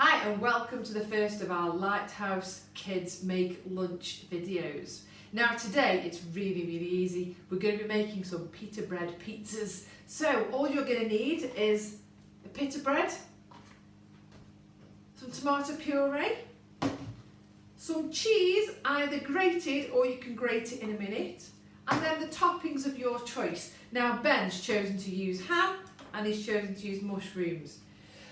Hi and welcome to the first of our Lighthouse Kids Make Lunch videos. Now today it's really easy. We're going to be making some pita bread pizzas. So all you're going to need is the pita bread, some tomato puree, some cheese, either grated or you can grate it in a minute, and then the toppings of your choice. Now Ben's chosen to use ham and he's chosen to use mushrooms.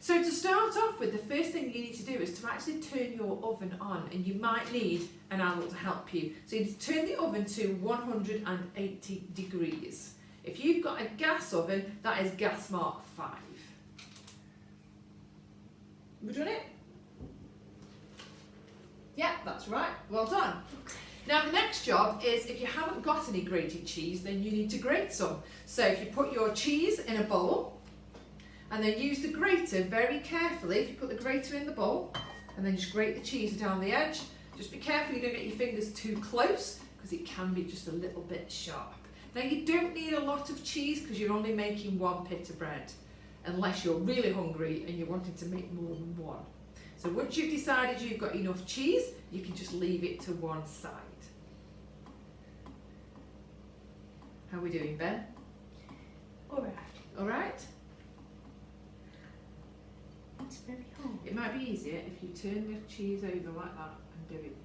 So to start off with, the first thing you need to do is to actually turn your oven on, and you might need an adult to help you. So you need to turn the oven to 180 degrees. If you've got a gas oven, that is gas mark 5. We've done it? Yeah, that's right. Well done. Now the next job is, if you haven't got any grated cheese, then you need to grate some. So if you put your cheese in a bowl, and then use the grater very carefully. If you put the grater in the bowl and then just grate the cheese down the edge, just be careful you don't get your fingers too close because it can be just a little bit sharp. Now you don't need a lot of cheese because you're only making one pita bread, unless you're really hungry and you're wanting to make more than one. So once you've decided you've got enough cheese, you can just leave it to one side. How are we doing, Ben? Alright. Alright? It's very hard. It might be easier if you turn the cheese over like that and do it.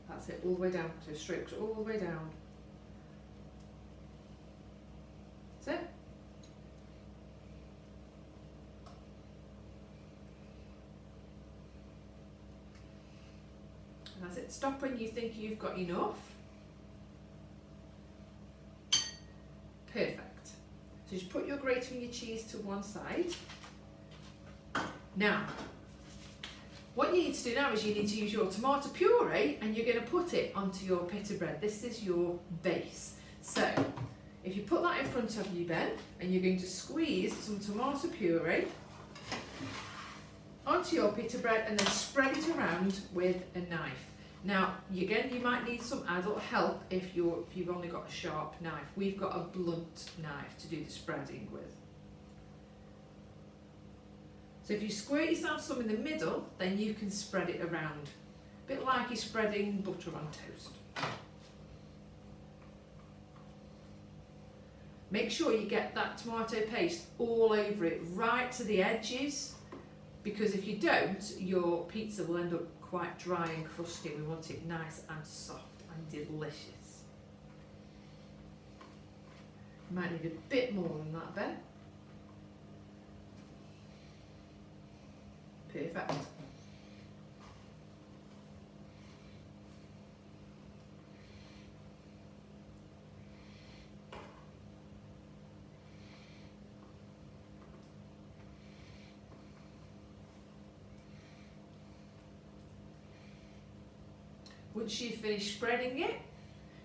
That's it, all the way down. So strokes all the way down. That's it. And that's it. Stop when you think you've got enough. Perfect. So just put your grating your cheese to one side. Now, what you need to do now is you need to use your tomato puree and you're going to put it onto your pita bread. This is your base. So, if you put that in front of you, Ben, and you're going to squeeze some tomato puree onto your pita bread and then spread it around with a knife. Now, again, you might need some adult help if you've only got a sharp knife. We've got a blunt knife to do the spreading with. So if you squirt yourself some in the middle, then you can spread it around. A bit like you're spreading butter on toast. Make sure you get that tomato paste all over it, right to the edges, because if you don't, your pizza will end up quite dry and crusty. We want it nice and soft and delicious. You might need a bit more than that, Ben. Perfect. Once you've finished spreading it,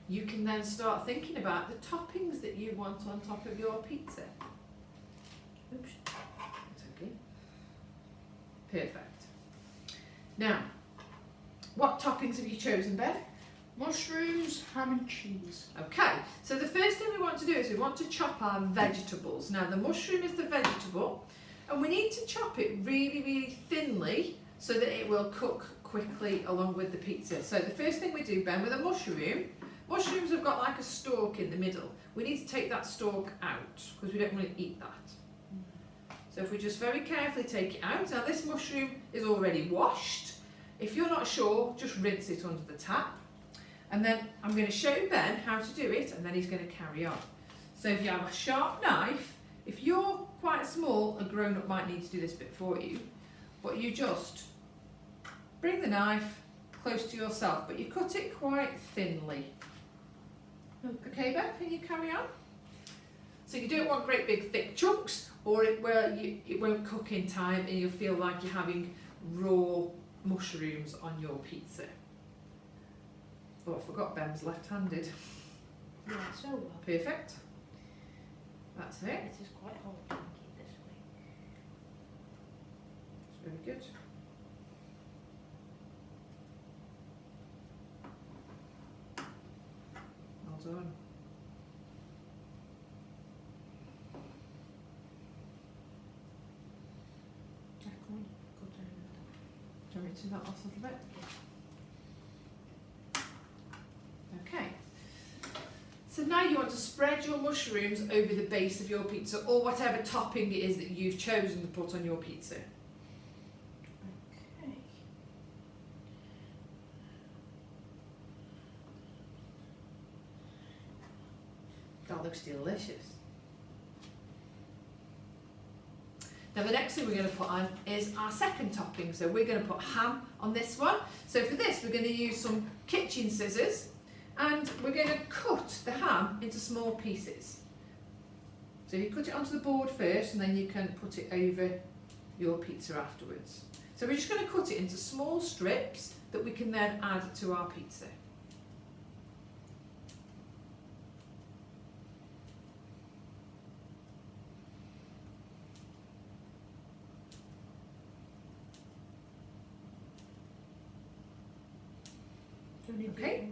you can then start thinking about the toppings that you want on top of your pizza. Oops, that's okay. Perfect. Now, what toppings have you chosen, Ben? Mushrooms, ham and cheese. Okay, so the first thing we want to do is we want to chop our vegetables. Now the mushroom is the vegetable, and we need to chop it really thinly so that it will cook quickly along with the pizza. So the first thing we do, Ben, with a mushroom, mushrooms have got like a stalk in the middle. We need to take that stalk out because we don't want to eat that. So if we just very carefully take it out. Now this mushroom is already washed. If you're not sure, just rinse it under the tap. And then I'm going to show Ben how to do it, and then he's going to carry on. So if you have a sharp knife, if you're quite small, a grown-up might need to do this bit for you, but you just bring the knife close to yourself, but you cut it quite thinly. Okay, Ben, can you carry on? So you don't want great big thick chunks, or it won't cook in time and you'll feel like you're having raw mushrooms on your pizza. Oh, I forgot Ben's left-handed. Yeah, so well. Perfect. That's it. It is quite hard to make it this way. It's very good. Well done. I can't cut another. inches that last little bit. Okay. So now you want to spread your mushrooms over the base of your pizza, or whatever topping it is that you've chosen to put on your pizza. Okay. That looks delicious. Now the next thing we're going to put on is our second topping. So we're going to put ham on this one. So for this we're going to use some kitchen scissors and we're going to cut the ham into small pieces. So you cut it onto the board first and then you can put it over your pizza afterwards. So we're just going to cut it into small strips that we can then add to our pizza. Okay.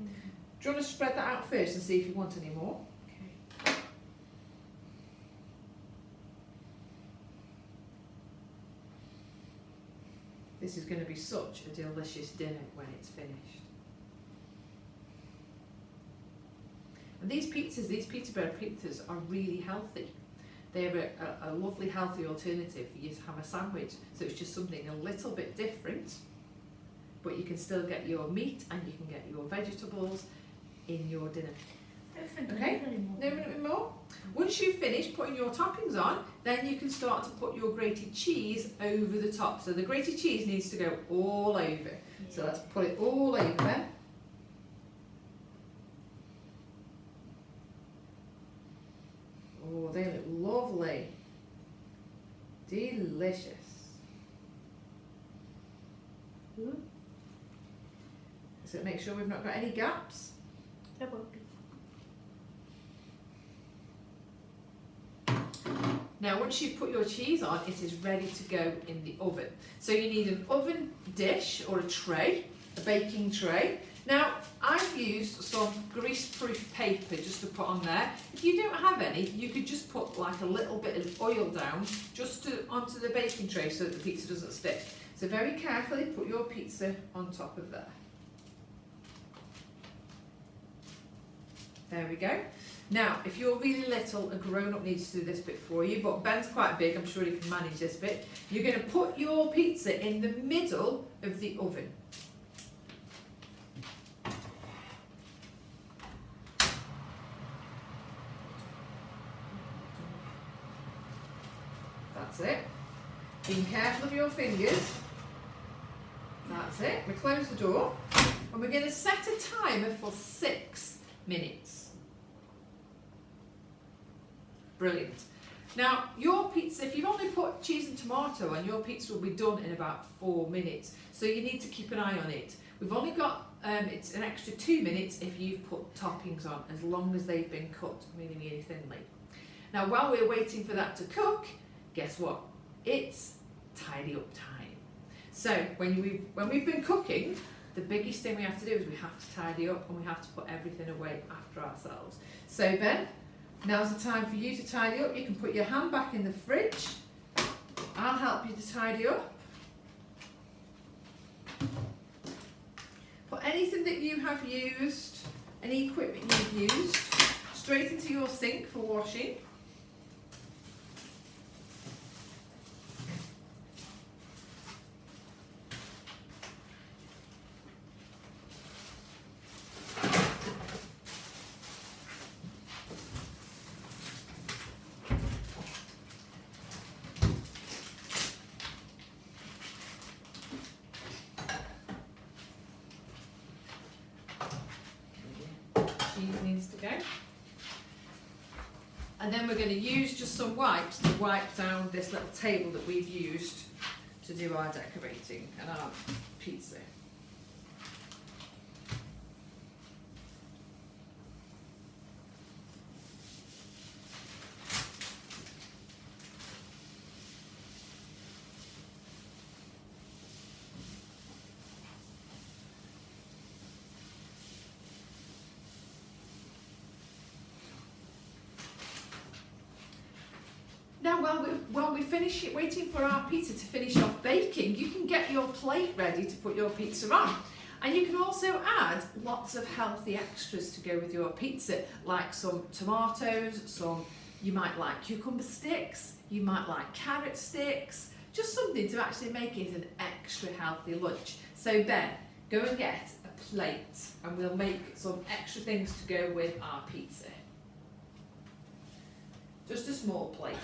Do you want to spread that out first and see if you want any more? Okay. This is going to be such a delicious dinner when it's finished. And these pizza bread pizzas are really healthy. They're a lovely healthy alternative for you to have a sandwich. So it's just something a little bit different, but you can still get your meat and you can get your vegetables in your dinner. Okay, no minute more. Once you've finished putting your toppings on, then you can start to put your grated cheese over the top. So the grated cheese needs to go all over. Yeah. So let's put it all over then. Oh, they look lovely. Delicious. Ooh. So make sure we've not got any gaps. There won't be. Now once you've put your cheese on, it is ready to go in the oven. So you need an oven dish or a tray, a baking tray. Now I've used some grease-proof paper just to put on there. If you don't have any, you could just put like a little bit of oil down just onto the baking tray so that the pizza doesn't stick. So very carefully put your pizza on top of there. There we go. Now, if you're really little, a grown-up needs to do this bit for you, but Ben's quite big, I'm sure he can manage this bit. You're going to put your pizza in the middle of the oven. That's it. Being careful of your fingers. That's it. We close the door and we're going to set a timer for 6 minutes. Brilliant. Now your pizza, if you've only put cheese and tomato on, your pizza will be done in about 4 minutes. So you need to keep an eye on it. We've only got, it's an extra 2 minutes if you've put toppings on, as long as they've been cut really, really thinly. Now while we're waiting for that to cook, guess what? It's tidy up time. So when we've been cooking, the biggest thing we have to do is we have to tidy up and we have to put everything away after ourselves. So Ben, now's the time for you to tidy up. You can put your hand back in the fridge. I'll help you to tidy up. Put anything that you have used, any equipment you've used, straight into your sink for washing. Cheese needs to go. And then we're going to use just some wipes to wipe down this little table that we've used to do our decorating and our pizza. Now while we finish it, waiting for our pizza to finish off baking, you can get your plate ready to put your pizza on. And you can also add lots of healthy extras to go with your pizza, like some tomatoes, you might like cucumber sticks, you might like carrot sticks, just something to actually make it an extra healthy lunch. So Ben, go and get a plate and we'll make some extra things to go with our pizza. Just a small plate.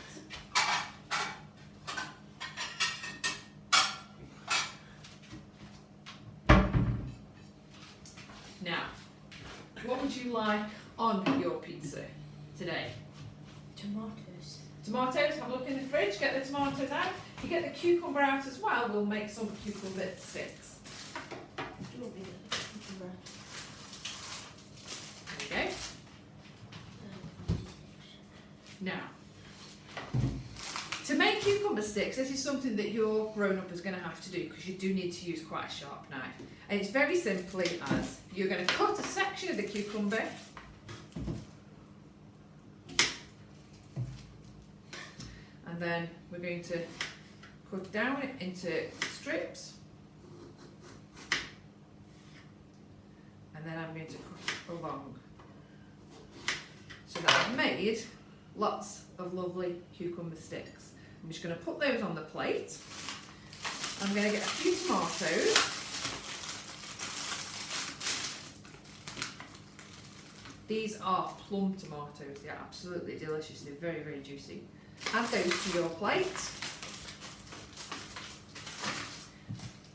Now, what would you like on your pizza today? Tomatoes. Tomatoes, have a look in the fridge, get the tomatoes out. If you get the cucumber out as well, we'll make some cucumber sticks. Do you want me to get the cucumber out? There you go. Now, to make cucumber sticks, this is something that your grown-up is going to have to do because you do need to use quite a sharp knife. And it's very simply as you're going to cut a section of the cucumber and then we're going to cut down into strips and then I'm going to cut along so that I've made lots of lovely cucumber sticks. I'm just going to put those on the plate. I'm going to get a few tomatoes. These are plum tomatoes, they're absolutely delicious, they're very, very juicy. Add those to your plate.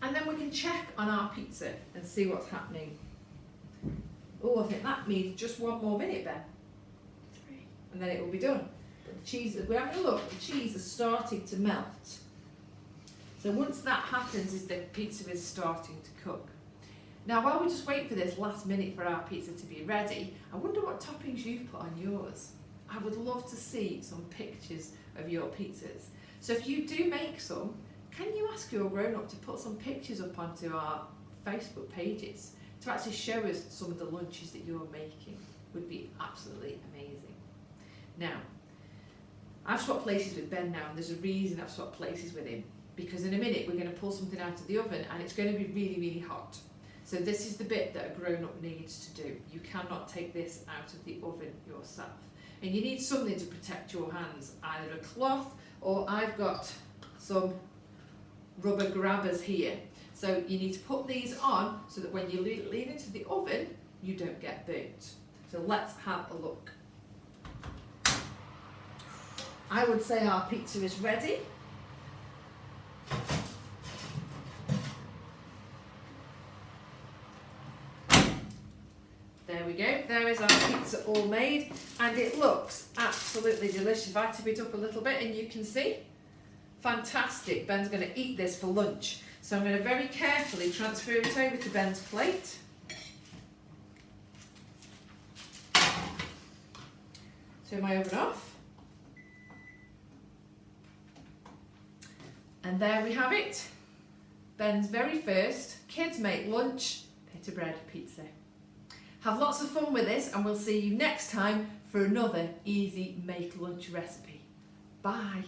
And then we can check on our pizza and see what's happening. Oh, I think that needs just one more minute, Ben. 3. And then it will be done. But the cheese, if we're having a look, the cheese is starting to melt. So once that happens, is the pizza is starting to cook. Now, while we just wait for this last minute for our pizza to be ready, I wonder what toppings you've put on yours. I would love to see some pictures of your pizzas. So if you do make some, can you ask your grown-up to put some pictures up onto our Facebook pages to actually show us some of the lunches that you're making? Would be absolutely amazing. Now, I've swapped places with Ben now, and there's a reason I've swapped places with him, because in a minute we're going to pull something out of the oven and it's going to be really, really hot. So this is the bit that a grown-up needs to do. You cannot take this out of the oven yourself. And you need something to protect your hands, either a cloth or I've got some rubber grabbers here. So you need to put these on so that when you lean into the oven, you don't get burnt. So let's have a look. I would say our pizza is ready. There we go, there is our pizza all made and it looks absolutely delicious. If I tip it up a little bit and you can see, fantastic. Ben's going to eat this for lunch. So I'm going to very carefully transfer it over to Ben's plate. Turn my oven off. And there we have it. Ben's very first kids make lunch, pita bread pizza. Have lots of fun with this and we'll see you next time for another easy make lunch recipe. Bye.